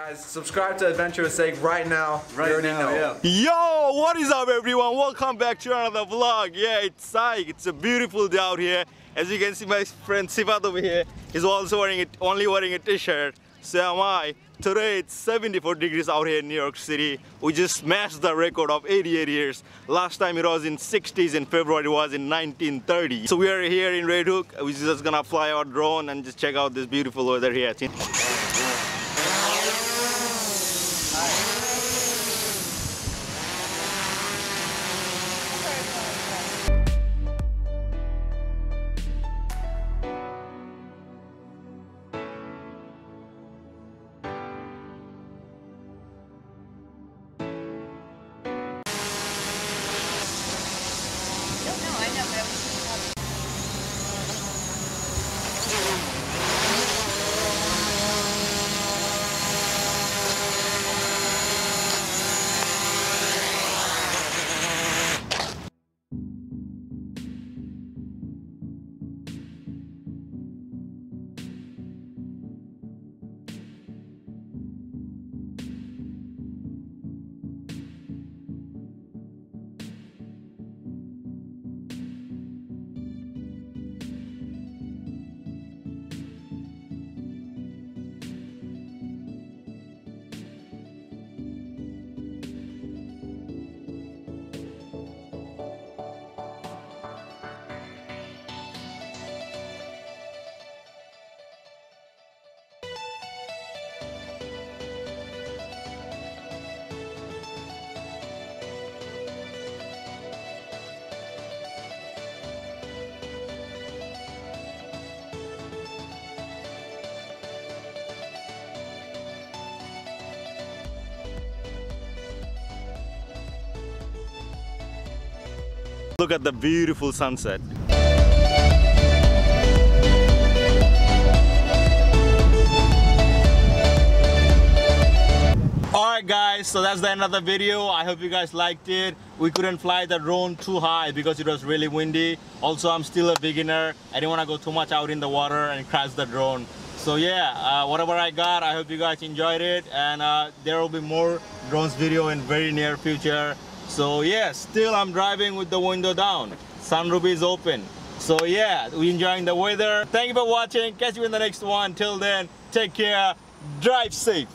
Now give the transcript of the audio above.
Guys, subscribe to Adventure with Sake right now. Yeah. Yo, what is up everyone? Welcome back to another vlog. Yeah, it's Sai. It's a beautiful day out here. As you can see, my friend Sivat over here is also only wearing a t-shirt. So am I. Today it's 74 degrees out here in New York City. We just smashed the record of 88 years. Last time it was in 60s in February, it was in 1930. So we are here in Red Hook. We're just gonna fly our drone and just check out this beautiful weather here. Look at the beautiful sunset. Alright guys, so that's the end of the video. I hope you guys liked it. We couldn't fly the drone too high because it was really windy. Also, I'm still a beginner. I didn't want to go too much out in the water and crash the drone. So yeah, whatever I got, I hope you guys enjoyed it. And there will be more drones video in very near future. So yeah, still I'm driving with the window down. Sunroof is open. So yeah, we enjoying the weather. Thank you for watching. Catch you in the next one. Till then, take care. Drive safe.